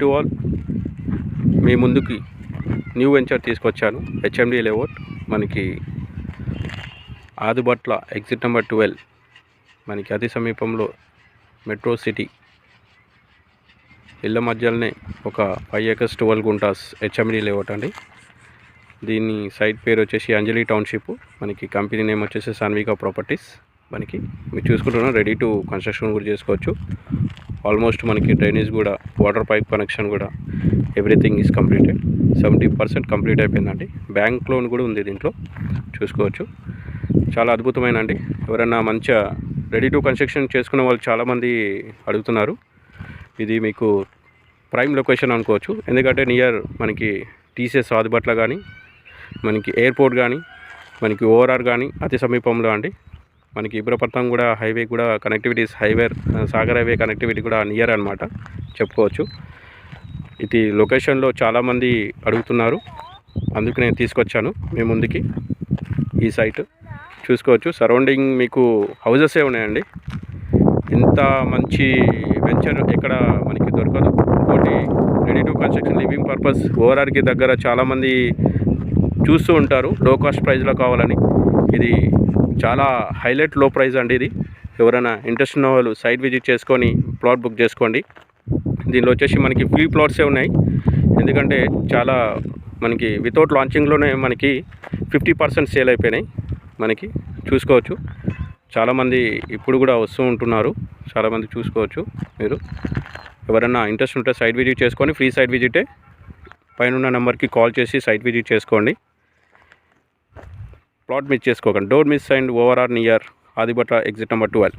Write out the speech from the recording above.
To all మీ ముందుకి new venture తీసుకొచ్చాను. HMD layout మనకి ఆదిబట్ల ఎగ్జిట్ నెంబర్ 12 మనకి అతి సమీపంలో మెట్రో సిటీ ఇళ్ళ మధ్యలోనే ఒక 5 acres 12 గుంటాస్ హెచ్ఎండి లేఅవుట్ అండి. దీని సైట్ పేరు వచ్చేసి అంజలి టౌన్షిప్. మనకి కంపెనీ నేమ్ వచ్చేసి సాన్విక ప్రాపర్టీస్. మనకి మీరు చూసుకుంటున్న రెడీ టు కన్స్ట్రక్షన్ కూడా చేసుకోవచ్చు. ఆల్మోస్ట్ మనకి డ్రైనేజ్ కూడా, వాటర్ పైప్ కనెక్షన్ కూడా ఎవ్రీథింగ్ ఈజ్ కంప్లీటెడ్. 70% కంప్లీట్ అయిపోయిందండి. బ్యాంక్ లోన్ కూడా ఉంది దీంట్లో, చూసుకోవచ్చు. చాలా అద్భుతమైన అండి. ఎవరైనా మంచిగా రెడీ టు కన్స్ట్రక్షన్ చేసుకున్న వాళ్ళు చాలామంది అడుగుతున్నారు. ఇది మీకు ప్రైమ్ లొకేషన్ అనుకోవచ్చు. ఎందుకంటే నియర్ మనకి టీసీఎస్ ఆదిబట్ల కానీ, మనకి ఎయిర్పోర్ట్ కానీ, మనకి ఓఆర్ఆర్ కానీ అతి సమీపంలో అండి. మనకి ఇబ్రపట్నం కూడా హైవే కూడా కనెక్టివిటీస్, సాగర్ హైవే కనెక్టివిటీ కూడా నియర్ అనమాట చెప్పుకోవచ్చు. ఇది లొకేషన్లో చాలామంది అడుగుతున్నారు, అందుకు నేను తీసుకొచ్చాను మీ ముందుకి. ఈ సైట్ చూసుకోవచ్చు. సరౌండింగ్ మీకు హౌజెసే ఉన్నాయండి. ఇంత మంచి వెంచర్ ఎక్కడ మనకి దొరకదు. ఇంకోటి ready to construction living purpose ఓఆర్ఆర్కి దగ్గర చాలామంది చూస్తూ ఉంటారు లో కాస్ట్ ప్రైస్లో కావాలని. ఇది చాలా హైలైట్ లో ప్రైస్ అండి. ఇది ఎవరైనా ఇంట్రెస్ట్ ఉన్న వాళ్ళు సైట్ విజిట్ చేసుకొని ప్లాట్ బుక్ చేసుకోండి. దీనిలో వచ్చేసి మనకి ఫ్రీ ప్లాట్సే ఉన్నాయి. ఎందుకంటే చాలా మనకి వితౌట్ లాంచింగ్లోనే మనకి 50% సేల్ అయిపోయినాయి. మనకి చూసుకోవచ్చు. చాలామంది ఇప్పుడు కూడా వస్తూ ఉంటున్నారు. చాలామంది చూసుకోవచ్చు. మీరు ఎవరైనా ఇంట్రెస్ట్ ఉంటే సైట్ విజిట్ చేసుకొని, ఫ్రీ సైట్ విజిటే, పైన నెంబర్కి కాల్ చేసి సైట్ విజిట్ చేసుకోండి. ప్లాట్ మిస్ చేసుకోకండి. Don't miss and ORR near Adibatla exit number 12.